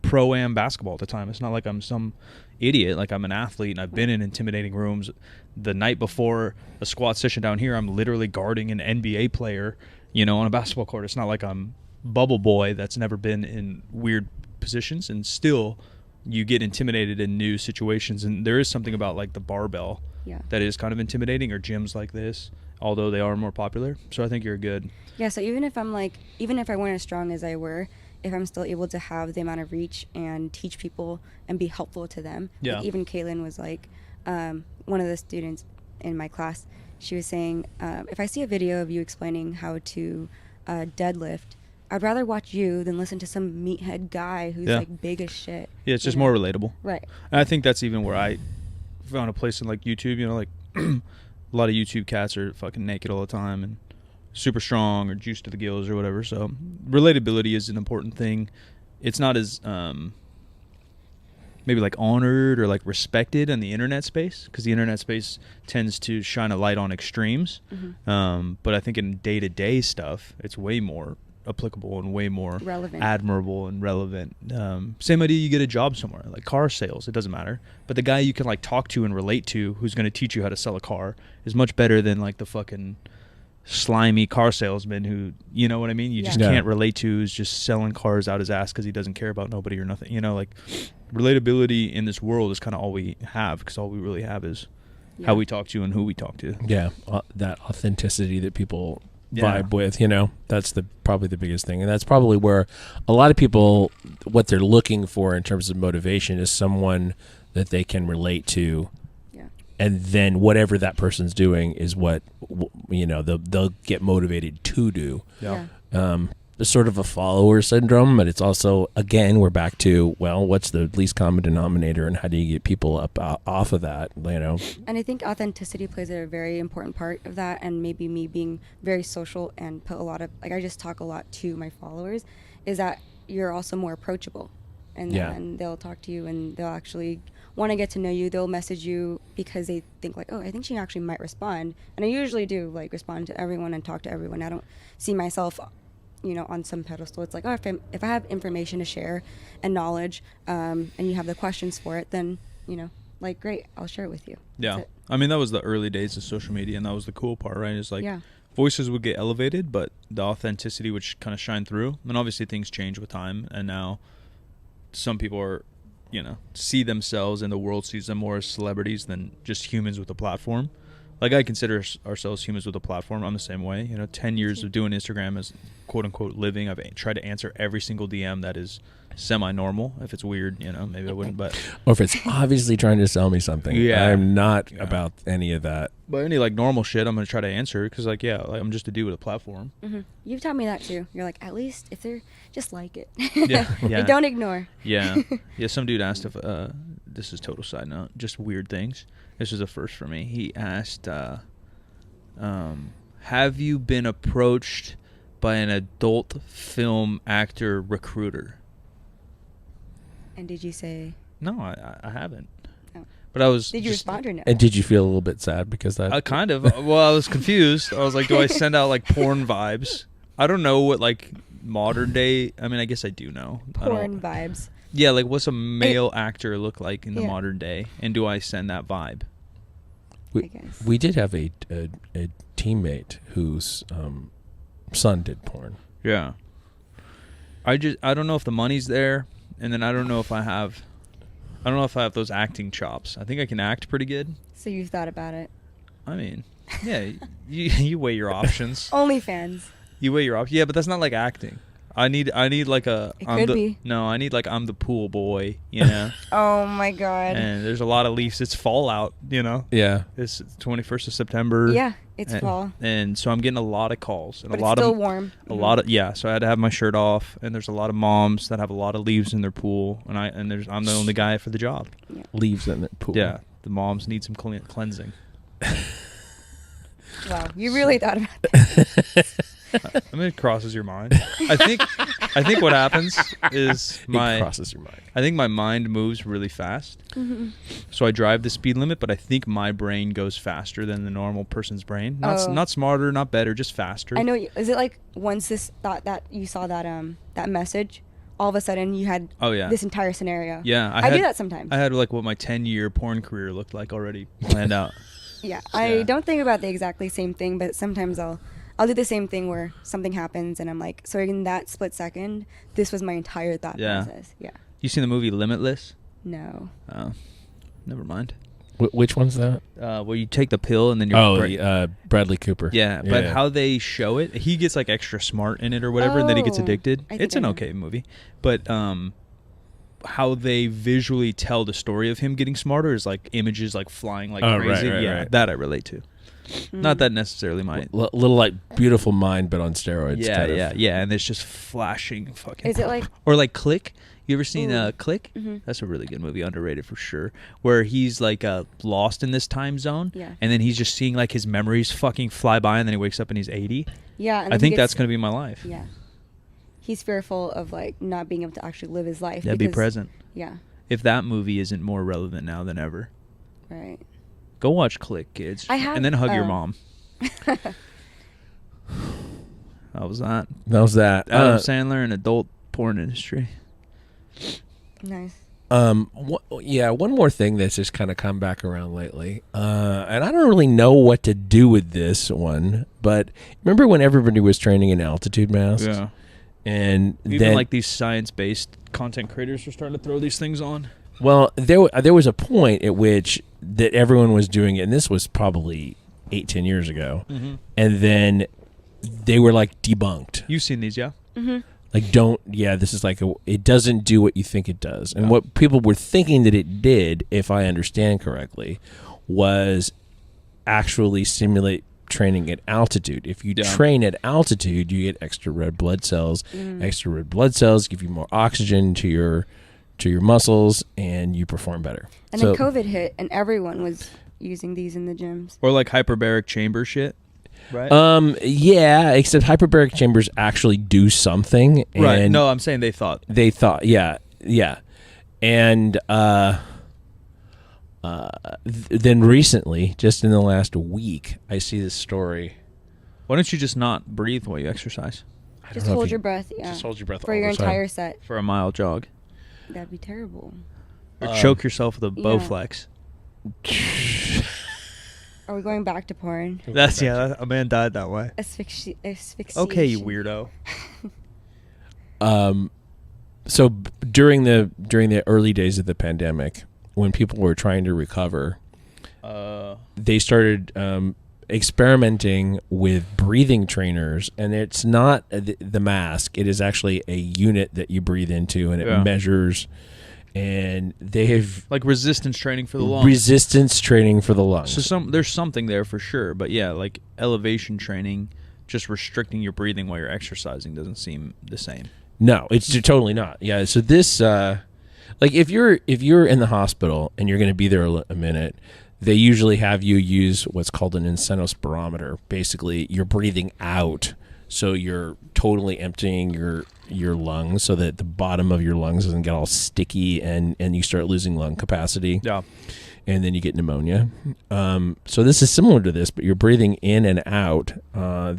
pro-am basketball at the time. It's not like I'm some idiot. Like, I'm an athlete, and I've been in intimidating rooms. The night before a squat session down here, I'm literally guarding an NBA player, on a basketball court. It's not like I'm bubble boy that's never been in weird positions, and still you get intimidated in new situations. And there is something about like the barbell that is kind of intimidating, or gyms like this, although they are more popular. So I think you're good. Yeah, so even if I weren't as strong as I were, if I'm still able to have the amount of reach and teach people and be helpful to them. Yeah. Like even Caitlin was like, one of the students in my class, she was saying, if I see a video of you explaining how to deadlift, I'd rather watch you than listen to some meathead guy who's like big as shit. Yeah, it's just more relatable. Right. And I think that's even where I found a place in like YouTube, like a lot of YouTube cats are fucking naked all the time and super strong or juiced to the gills or whatever. So relatability is an important thing. It's not as maybe like honored or like respected in the internet space, because the internet space tends to shine a light on extremes. Mm-hmm. But I think in day-to-day stuff, it's way more applicable and way more relevant, admirable and relevant. Same idea, you get a job somewhere like car sales, it doesn't matter, but the guy you can like talk to and relate to, who's going to teach you how to sell a car, is much better than like the fucking slimy car salesman who, you know what I mean, you just can't relate to, who's just selling cars out his ass because he doesn't care about nobody or nothing. Like relatability in this world is kind of all we have, because all we really have is how we talk to and who we talk to. That authenticity that people vibe with, that's probably the biggest thing. And that's probably where a lot of people, what they're looking for in terms of motivation is someone that they can relate to. And then whatever that person's doing is what, they'll get motivated to do. It's sort of a follower syndrome, but it's also, again, we're back to, well, what's the least common denominator and how do you get people up off of that, And I think authenticity plays a very important part of that, and maybe me being very social and put a lot of, like, I just talk a lot to my followers, is that you're also more approachable. And then they'll talk to you and they'll actually want to get to know you. They'll message you because they think like, oh, I think she actually might respond. And I usually do like respond to everyone and talk to everyone. I don't see myself on some pedestal. It's like, oh, if I have information to share and knowledge, and you have the questions for it, then, like, great, I'll share it with you. Yeah. I mean, that was the early days of social media, and that was the cool part, right? It's like voices would get elevated, but the authenticity would kind of shine through. And obviously things change with time, and now some people are, see themselves and the world sees them more as celebrities than just humans with a platform. Like, I consider ourselves humans with a platform. I'm the same way. 10 years of doing Instagram as quote-unquote living, I've tried to answer every single DM that is semi-normal. If it's weird, maybe I wouldn't. But or if it's obviously trying to sell me something. I'm not about any of that. But any, like, normal shit, I'm going to try to answer because, like, I'm just a dude with a platform. Mm-hmm. You've taught me that, too. You're like, at least if they're just like it. Like, don't ignore. Yeah. Some dude asked if, this is total side note, just weird things. This is a first for me. He asked, have you been approached by an adult film actor recruiter? And did you say? No, I haven't. Oh. But I was. Did you respond or no? And did you feel a little bit sad because that? I kind of. Well, I was confused. I was like, do I send out like porn vibes? I don't know what like modern day. I mean, I guess I do know. Porn vibes. Yeah, like what's a male actor look like in the modern day, and do I send that vibe? We did have a teammate whose son did porn. Yeah. I don't know if the money's there, and then I don't know if I have those acting chops. I think I can act pretty good. So you've thought about it? I mean, yeah, you weigh your options. OnlyFans. You weigh your options. Yeah, but that's not like acting. I need like a. It could be. No, I need like I'm the pool boy, Oh my god. And there's a lot of leaves. It's fall out, Yeah. It's 21st of September. Yeah, it's fall. And so I'm getting a lot of calls and but a lot it's still of warm. A lot of so I had to have my shirt off, and there's a lot of moms that have a lot of leaves in their pool, and I'm the only guy for the job. Yeah. Leaves in their pool. Yeah, the moms need some cleansing. Wow, you really thought about that. I mean, it crosses your mind. I think what happens is it crosses your mind. I think my mind moves really fast. Mm-hmm. So I drive the speed limit, but I think my brain goes faster than the normal person's brain. Not smarter, not better, just faster. I know. Is it like once this thought that you saw that that message, all of a sudden you had this entire scenario. Yeah, I do that sometimes. I had like what my 10-year porn career looked like already planned out. Yeah, I don't think about the exactly same thing, but sometimes I'll do the same thing where something happens and I'm like, so in that split second, this was my entire thought process. Yeah. You seen the movie Limitless? No. Oh, never mind. Which one's that? Where you take the pill and then you're... Bradley Cooper. Yeah, but how they show it, he gets like extra smart in it or whatever, and then he gets addicted. It's an okay movie. But how they visually tell the story of him getting smarter is like images like flying like crazy. Right. That I relate to. Not that necessarily my... little like Beautiful Mind, but on steroids. Yeah, and it's just flashing fucking... Is it like... Or like Click. You ever seen Click? Mm-hmm. That's a really good movie, underrated for sure. Where he's like lost in this time zone, and then he's just seeing like his memories fucking fly by, and then he wakes up and he's 80. Yeah, and I think that's gonna be my life. Yeah, he's fearful of like not being able to actually live his life. Yeah, be present. Yeah. If that movie isn't more relevant now than ever, right? Go watch Click, kids, and then hug your mom. How was that? That was that. Adam Sandler and adult porn industry. Nice. One more thing that's just kind of come back around lately, and I don't really know what to do with this one, but remember when everybody was training in altitude masks? Yeah. And even then, like these science-based content creators were starting to throw these things on. Well, there was a point at which that everyone was doing it, and this was probably 8-10 years ago, and then they were like debunked. You've seen these, yeah? Mm-hmm. Like, this is like it doesn't do what you think it does. And what people were thinking that it did, if I understand correctly, was actually simulate training at altitude. If you train at altitude, you get extra red blood cells. Extra red blood cells give you more oxygen to your muscles, and you perform better. And then COVID hit, and everyone was using these in the gyms. Or like hyperbaric chamber shit. Right. Yeah, except hyperbaric chambers actually do something. And right. No, I'm saying they thought. Yeah. And then recently, just in the last week, I see this story. Why don't you just not breathe while you exercise? Just hold your breath. Yeah. Just hold your breath for your entire set. For a mile jog. That'd be terrible. Or choke yourself with a Bowflex. Are we going back to porn? That's a man died that way. Asphyxiation. Okay, you weirdo. So during the early days of the pandemic, when people were trying to recover, they started experimenting with breathing trainers, and it's not the mask. It is actually a unit that you breathe into, and it measures. And they have like resistance training for the lungs. So there's something there for sure, but yeah, like elevation training, just restricting your breathing while you're exercising doesn't seem the same. No, it's totally not. Yeah, so this like if you're in the hospital and you're going to be there a minute, they usually have you use what's called an incentospirometer. Basically, you're breathing out, so you're totally emptying your lungs so that the bottom of your lungs doesn't get all sticky and you start losing lung capacity. Yeah. And then you get pneumonia. So this is similar to this, but you're breathing in and out.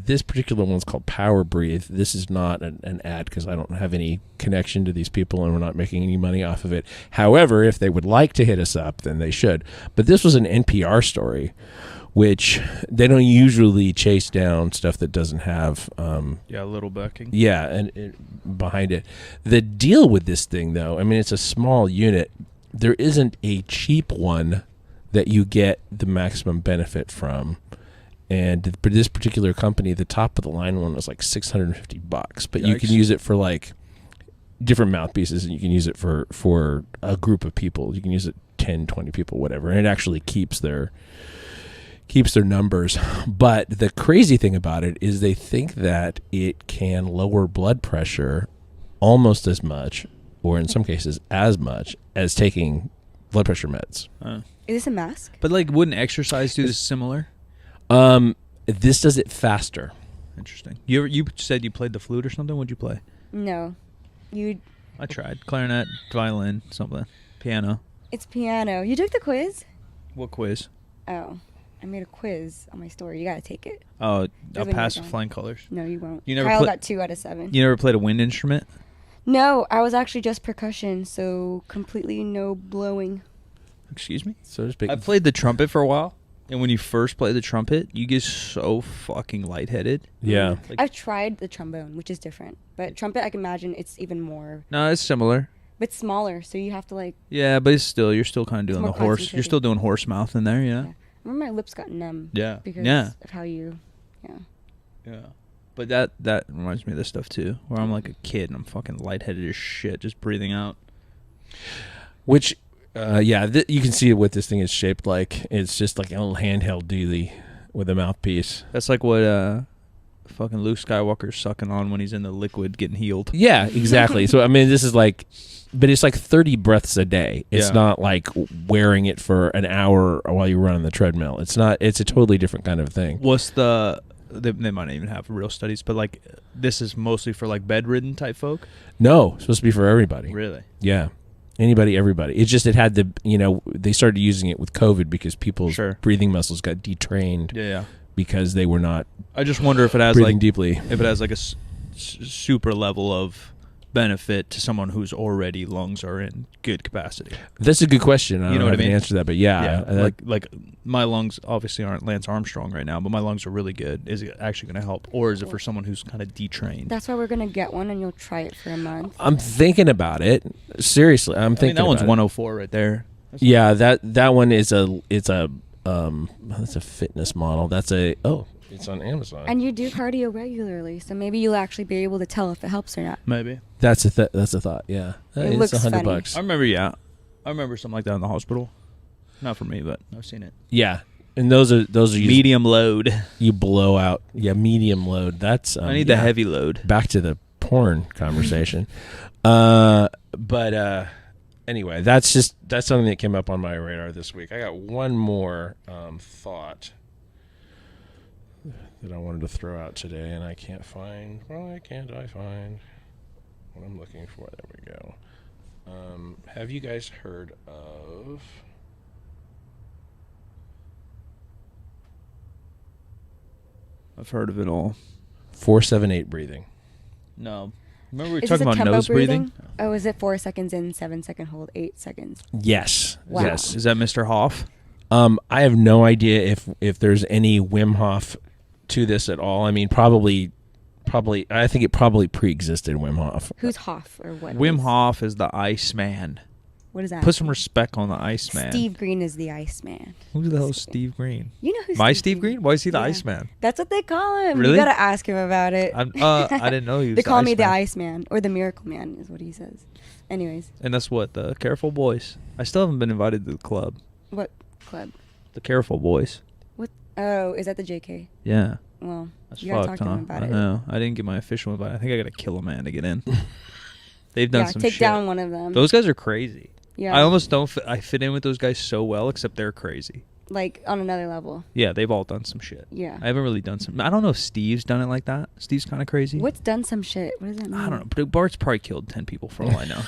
This particular one's called Power Breathe. This is not an ad because I don't have any connection to these people and we're not making any money off of it. However, if they would like to hit us up, then they should. But this was an NPR story, which they don't usually chase down stuff that doesn't have a little backing. Yeah, and behind it. The deal with this thing, though, I mean, it's a small unit. There isn't a cheap one that you get the maximum benefit from. And for this particular company, the top of the line one was like $650, but you can use it for like different mouthpieces, and you can use it for a group of people. You can use it 10, 20 people, whatever, and it actually keeps their numbers. But the crazy thing about it is they think that it can lower blood pressure almost as much, or in some cases as much, as taking blood pressure meds. Is this a mask? But like, wouldn't exercise do this similar? This does it faster. Interesting. You said you played the flute or something? What'd you play? No. I tried. Clarinet, violin, something. Piano. It's piano. You took the quiz? What quiz? Oh. I made a quiz on my story. You got to take it. Oh, I'll pass with flying colors. No, you won't. You never Kyle got 2 out of 7. You never played a wind instrument? No, I was actually just percussion, so completely no blowing. Excuse me? So to speak. I played the trumpet for a while, and when you first play the trumpet, you get so fucking lightheaded. Yeah. Like, I've tried the trombone, which is different. But trumpet, I can imagine it's even more... No, it's similar. But smaller, so you have to like... Yeah, but you're still kind of doing the horse. You're concentrated. still doing horse mouth in there, Yeah. I remember my lips got numb. Yeah. Because of how you... Yeah. Yeah. But that reminds me of this stuff too, where I'm like a kid and I'm fucking lightheaded as shit, just breathing out. Which, you can see what this thing is shaped like. It's just like a little handheld dually with a mouthpiece. That's like what fucking Luke Skywalker's sucking on when he's in the liquid getting healed. Yeah, exactly. So, I mean, this is like, but it's like 30 breaths a day. It's not like wearing it for an hour while you run on the treadmill. It's a totally different kind of thing. What's they might not even have real studies, but like this is mostly for like bedridden type folk? No, it's supposed to be for everybody. Really? Yeah. Anybody, everybody. It's just, it had they started using it with COVID because people's breathing muscles got detrained. Yeah. Because they were not. I just wonder if it has breathing like deeply. If it has like a super level of benefit to someone whose already lungs are in good capacity. That's a good question. I don't know what I mean? Answer that, but like my lungs obviously aren't Lance Armstrong right now, but my lungs are really good. Is it actually going to help, or is it for someone who's kind of detrained? That's why we're going to get one, and you'll try it for a month. I'm thinking about it. Seriously, I'm thinking. That one's 104 right there. That one is that's a fitness model. It's on Amazon. And you do cardio regularly, so maybe you'll actually be able to tell if it helps or not. Maybe. That's a thought. Yeah, it looks $100. funny. I remember something like that in the hospital. Not for me, but I've seen it. Yeah, and those are medium load. You blow out. Yeah, medium load. That's I need the heavy load. Back to the porn conversation. But anyway, that's something that came up on my radar this week. I got one more thought that I wanted to throw out today, and I can't find. Why can't I find what I'm looking for? There we go. Have you guys heard of? I've heard of it all. 4-7-8 breathing. No. Remember we were talking about nose breathing? Oh, is it 4 seconds in, 7 second hold, 8 seconds? Yes. Wow. Yes. Is that Mr. Hoff? I have no idea if there's any Wim Hof to this at all. I mean, probably. I think it probably pre-existed Wim Hof. Who's Hoff or what? Wim Hof is the Iceman. What is that? Put some respect on the Iceman. Steve Green is the Iceman. Who the hell is Steve Green? You know who? My Steve Green? Why is he the Iceman? That's what they call him. Really? You gotta ask him about it. I didn't know he was. They call me the Iceman or the Miracle Man is what he says. Anyways. And that's what the Careful Boys. I still haven't been invited to the club. What club? The Careful Boys. What? Oh, is that the JK? Yeah. Well, that's you gotta fucked, talk to him about it. No, I didn't get my official invite. I think I gotta kill a man to get in. They've done some shit. Take down one of them. Those guys are crazy. Yeah. I almost don't. I fit in with those guys so well, except they're crazy. Like on another level. Yeah, they've all done some shit. Yeah. I haven't really done some. I don't know if Steve's done it like that. Steve's kind of crazy. What's done some shit? What does that mean? I don't know. But Bart's probably killed 10 people for all I know.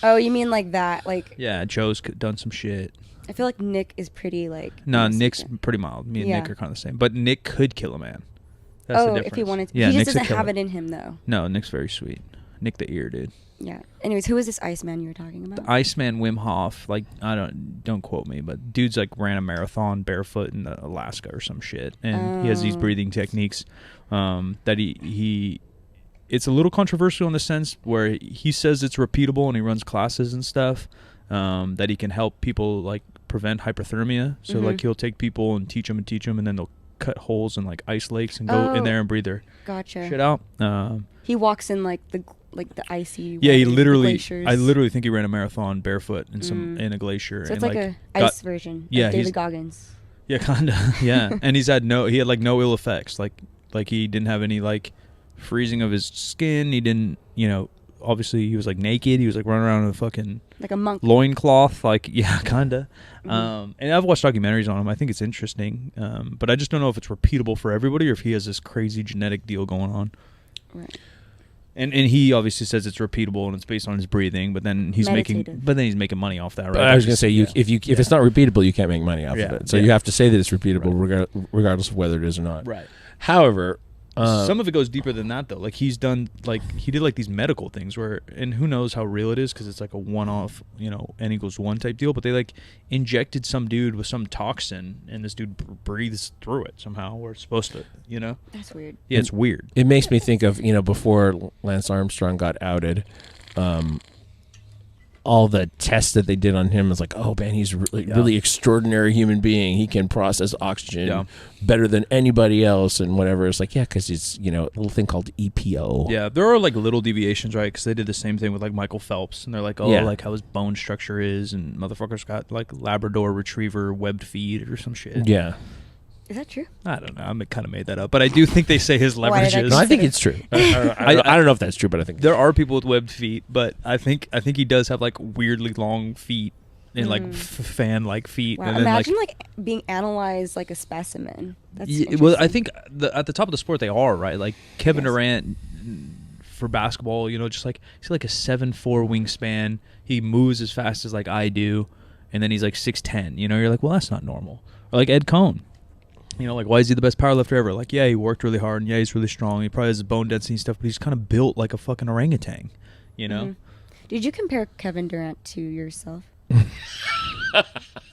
Oh, you mean like that? Like. Yeah, Joe's done some shit. I feel like Nick is pretty like. No, Nick's pretty mild. Me and Nick are kind of the same. But Nick could kill a man. That's the difference. If he wanted to. Yeah, he just doesn't have it in him though. No, Nick's very sweet. Nick the ear, dude. Yeah. Anyways, who is this Iceman you were talking about? The Iceman Wim Hof. Like, don't quote me, but dude's like ran a marathon barefoot in Alaska or some shit, and he has these breathing techniques that he. It's a little controversial in the sense where he says it's repeatable and he runs classes and stuff that he can help people like prevent hyperthermia. So like he'll take people and teach them, and then they'll cut holes in like ice lakes and go in there and breathe their shit out. He walks in like the icy. Yeah, he literally. I literally think he ran a marathon barefoot in a glacier. So it's like a ice version. Yeah, of David Goggins. Yeah, kinda. Yeah, and he had no ill effects. Like he didn't have any like freezing of his skin. He didn't. Obviously he was like naked. He was like running around in a fucking like a monk loincloth. Like kinda. And I've watched documentaries on him. I think it's interesting. But I just don't know if it's repeatable for everybody or if he has this crazy genetic deal going on. Right. And he obviously says it's repeatable and it's based on his breathing, but then he's making money off that, right? But I was going to say if it's not repeatable, you can't make money off of it. So you have to say that it's repeatable regardless of whether it is or not. Right. However, Some of it goes deeper than that, though. Like, he did like these medical things where, and who knows how real it is because it's like a one-off, N=1 type deal. But they like injected some dude with some toxin, and this dude breathes through it somehow. Where it's supposed to, That's weird. Yeah, it's weird. It makes me think of before Lance Armstrong got outed. All the tests that they did on him was like, oh man, he's really extraordinary human being. He can process oxygen better than anybody else and whatever. It's like, yeah, because it's a little thing called EPO. Yeah, there are like little deviations, right? Because they did the same thing with like Michael Phelps, and they're like, like how his bone structure is, and motherfucker's got like Labrador Retriever webbed feet or some shit. Yeah. Is that true? I don't know. I kind of made that up, but I do think they say his leverage is. No, I think it's true. I don't know if that's true, but I think there are people with webbed feet, but I think he does have like weirdly long feet and like fan-like feet. Wow. And Imagine like being analyzed like a specimen. That's well, I think at the top of the sport they are, right. Like Kevin Durant for basketball, just like he's like a 7'4" wingspan. He moves as fast as like I do, and then he's like 6'10". You're like, well, that's not normal. Or like Ed Cohn. Like, why is he the best powerlifter ever? Like, yeah, he worked really hard, and yeah, he's really strong. He probably has bone density and stuff, but he's kind of built like a fucking orangutan, Mm-hmm. Did you compare Kevin Durant to yourself?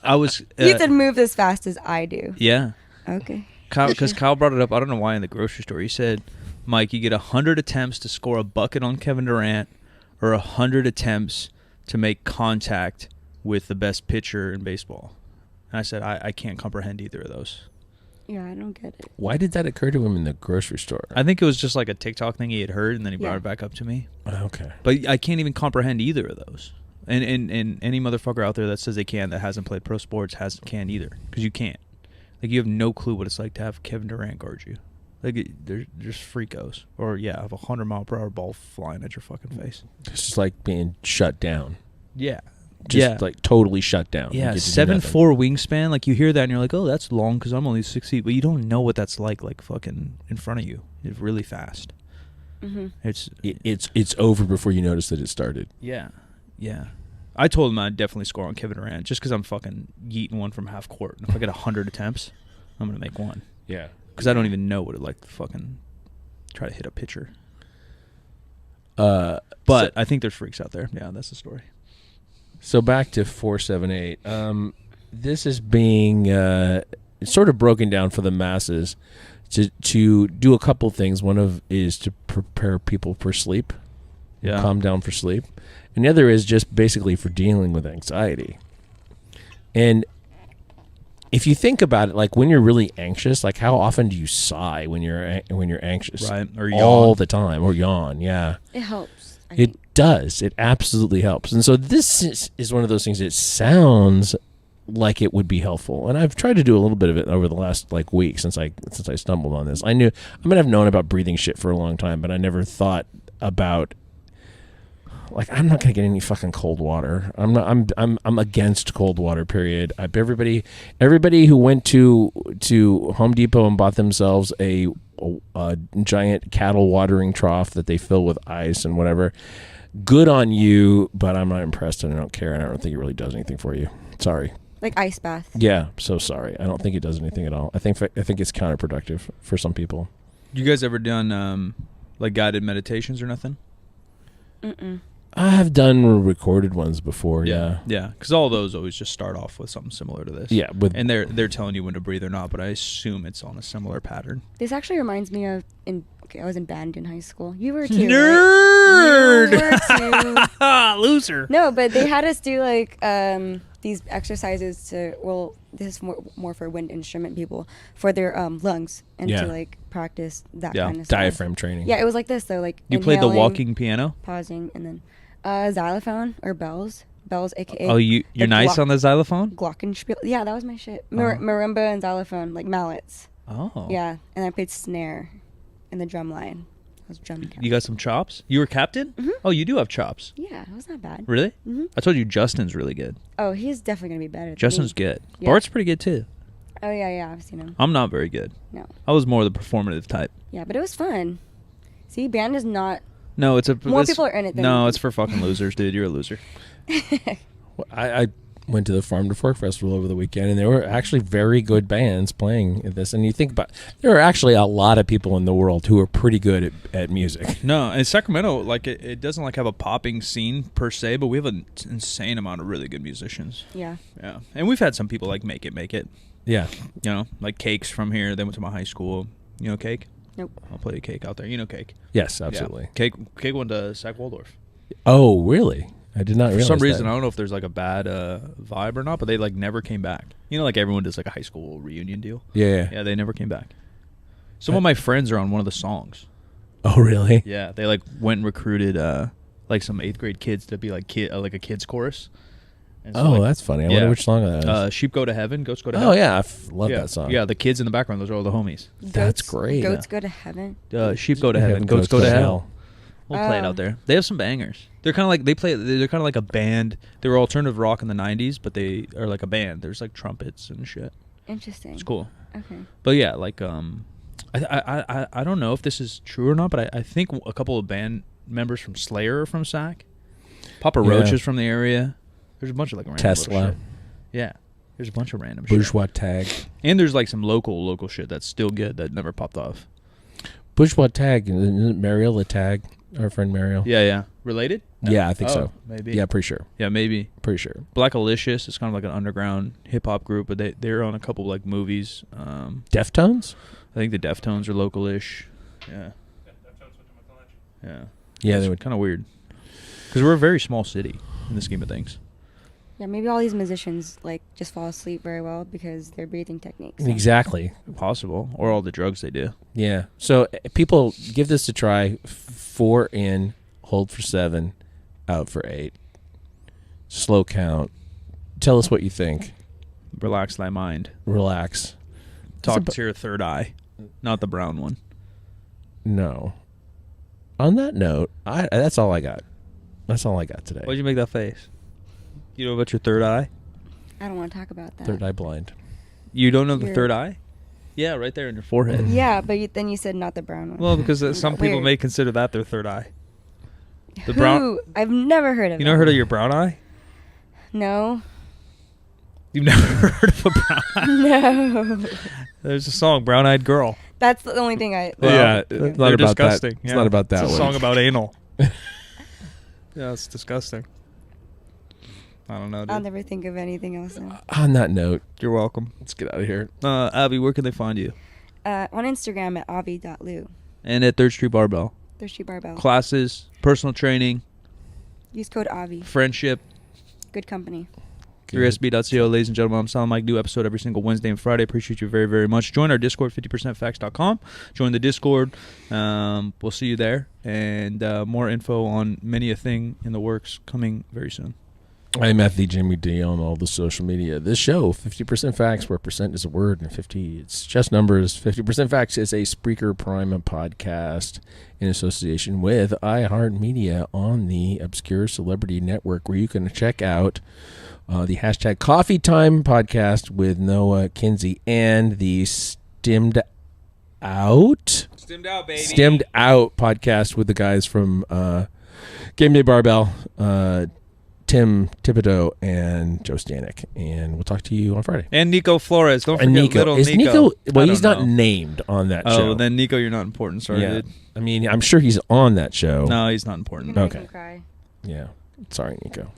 I was... you said move as fast as I do. Yeah. Okay. Because Kyle brought it up, I don't know why, in the grocery store. He said, Mike, you get 100 attempts to score a bucket on Kevin Durant or 100 attempts to make contact with the best pitcher in baseball. And I said, I can't comprehend either of those. Yeah, I don't get it. Why did that occur to him in the grocery store? I think it was just like a TikTok thing he had heard, and then he brought it back up to me. Okay. But I can't even comprehend either of those. And any motherfucker out there that says they can that hasn't played pro sports can't either. Because you can't. Like, you have no clue what it's like to have Kevin Durant guard you. Like, they're just freakos. Or, have a 100-mile-per-hour ball flying at your fucking face. It's just like being shut down. Yeah. Just like totally shut down. Yeah, 7'4" wingspan. Like, you hear that and you're like, oh, that's long because I'm only 6 feet. But you don't know what that's like fucking in front of you. It's really fast. Mm-hmm. It's over before you notice that it started. Yeah. Yeah. I told him I'd definitely score on Kevin Durant just because I'm fucking yeeting one from half court. And if I get 100 attempts, I'm going to make one. Yeah. Because I don't even know what it like to fucking try to hit a pitcher. But I think there's freaks out there. Yeah, that's the story. So back to 478. This is being sort of broken down for the masses to do a couple things. One is to prepare people for sleep, calm down for sleep, and the other is just basically for dealing with anxiety. And if you think about it, like when you're really anxious, like how often do you sigh when you're anxious? Right, or yawn. All the time, or yawn. Yeah, it helps. It does. It absolutely helps. And so this is one of those things that sounds like it would be helpful. And I've tried to do a little bit of it over the last week since I stumbled on this. I've known about breathing shit for a long time, but I never thought about I'm not gonna get any fucking cold water. I'm against cold water. Period. Everybody who went to Home Depot and bought themselves a giant cattle watering trough that they fill with ice and whatever. Good on you, but I'm not impressed and I don't care and I don't think it really does anything for you. Sorry. Like ice bath. Yeah, so sorry. I don't think it does anything at all. I think it's counterproductive for some people. You guys ever done guided meditations or nothing? Mm-mm. I have done recorded ones before. Yeah. Yeah, because all those always just start off with something similar to this. Yeah, and they're telling you when to breathe or not, but I assume it's on a similar pattern. This actually reminds me of I was in band in high school. You were too. Nerd. Right? You were too. Loser. No, but they had us do these exercises this is more for wind instrument people for their lungs and to practice that kind of stuff. Diaphragm training. Yeah, it was like this though. Like you played the walking piano, pausing, and then xylophone or bells, aka. Oh, you're nice on the xylophone. Glockenspiel. Yeah, that was my shit. Marimba and xylophone, like mallets. Oh. Yeah, and I played snare in the drum line. I was drum captain. You got some chops? You were captain? Mm-hmm. Oh, you do have chops. Yeah, that was not bad. Really? Mm-hmm. I told you Justin's really good. Oh, he's definitely going to be better. Justin's good. Yeah. Bart's pretty good too. Oh, yeah, I've seen him. I'm not very good. No. I was more the performative type. Yeah, but it was fun. See, band is not... No, more people are in it than... No, it's for fucking losers, dude. You're a loser. went to the Farm to Fork Festival over the weekend, and there were actually very good bands playing at this. And you think about, there are actually a lot of people in the world who are pretty good at music. No, and Sacramento, like it doesn't like have a popping scene per se, but we have an insane amount of really good musicians. Yeah. Yeah, and we've had some people like make it. Yeah. You know, like Cake's from here. They went to my high school. You know Cake? Nope. I'll play a Cake out there. You know Cake? Yes, absolutely. Yeah. Cake went to Sac Waldorf. Oh, really? I did not realize For some reason, that. I don't know if there's like a bad vibe or not, but they like never came back. You know, like everyone does like a high school reunion deal. Yeah. Yeah, they never came back. Some of my friends are on one of the songs. Oh, really? Yeah, they like went and recruited like some 8th grade kids to be like like a kids chorus. And so, like, that's funny. I wonder which song that is. Sheep Go to Heaven, Goats Go to Heaven. Oh, yeah. I love Yeah. that song. Yeah, the kids in the background, those are all the homies. That's great. Goats go to heaven. Sheep Go to Heaven, Goats Go to Hell. We'll play it Oh. out there. They have some bangers. They're kind of like they're kind of like a band. They were alternative rock in the 90s, but they are like a band. There's like trumpets and shit. Interesting. It's cool. Okay. But yeah, like I don't know if this is true or not, but I think a couple of band members from Slayer are from Sac. Papa Roach is from the area. There's a bunch of like random Tesla. shit. Yeah. There's a bunch of random shit. Bourgeois Tag. And there's like some local shit that's still good that never popped off. Bourgeois Tag. Isn't it Mariel Tag? Our friend Mariel. Yeah. Related? Yeah, I think so. Maybe. Yeah, pretty sure. Yeah, maybe. Pretty sure. Black Alicious is kind of like an underground hip hop group, but they're on a couple like movies. Deftones? I think the Deftones are local-ish. Yeah. Yeah. Yeah, they It's would. kind of weird because we're a very small city in the scheme of things. Yeah, maybe all these musicians like just fall asleep very well because their breathing techniques. Exactly. Possible, or all the drugs they do. Yeah. So people give this a try. 4 in, hold for 7, out for 8. Slow count. Tell us what you think. Relax thy mind. Relax. Talk to your third eye, not the brown one. No. On that note, that's all I got. That's all I got today. Why'd you make that face? You know about your third eye? I don't want to talk about that. Third eye blind. You don't know the Your- third eye? Yeah, right there in your forehead. Yeah, but then you said not the brown one. Well, because some people Weird. may consider that their third eye. The Who? brown. I've never heard of. You never heard of your brown eye? No. You've never heard of a brown eye? No. There's a song, Brown Eyed Girl. That's the only thing I. Well, yeah, they're it's not about disgusting. that. It's not about that It's a one. song about anal. Yeah, it's disgusting. I don't know, dude. I'll never think of anything else now. On that note, You're welcome. let's get out of here. Abby, where can they find you? On Instagram at avi.lu. And at Third Street Barbell. Thirsty Barbell. Classes, personal training, Use code avi. friendship. Good company. 3sb.co, ladies and gentlemen. I'm Silent Mike. New episode every single Wednesday and Friday. Appreciate you very, very much. Join our Discord, 50percentfacts.com. Join the Discord. We'll see you there. And more info on many a thing in the works coming very soon. I'm at the Jimmy D on all the social media. This show, 50% Facts, where percent is a word and 50, it's just numbers. 50% Facts is a Spreaker Prime podcast in association with iHeartMedia on the Obscure Celebrity Network, where you can check out the hashtag Coffee Time podcast with Noah Kinsey and the Stimmed Out podcast with the guys from Game Day Barbell, Tim Thibodeau and Joe Stanek. And we'll talk to you on Friday. And Nico Flores. Don't And forget Nico. little Is Nico. Well, I he's don't not know. named on that show. Oh, then Nico, you're not important. Sorry, yeah. dude. I mean, I'm sure he's on that show. No, he's not You're important. gonna Okay. make him cry. Yeah. Sorry, Nico.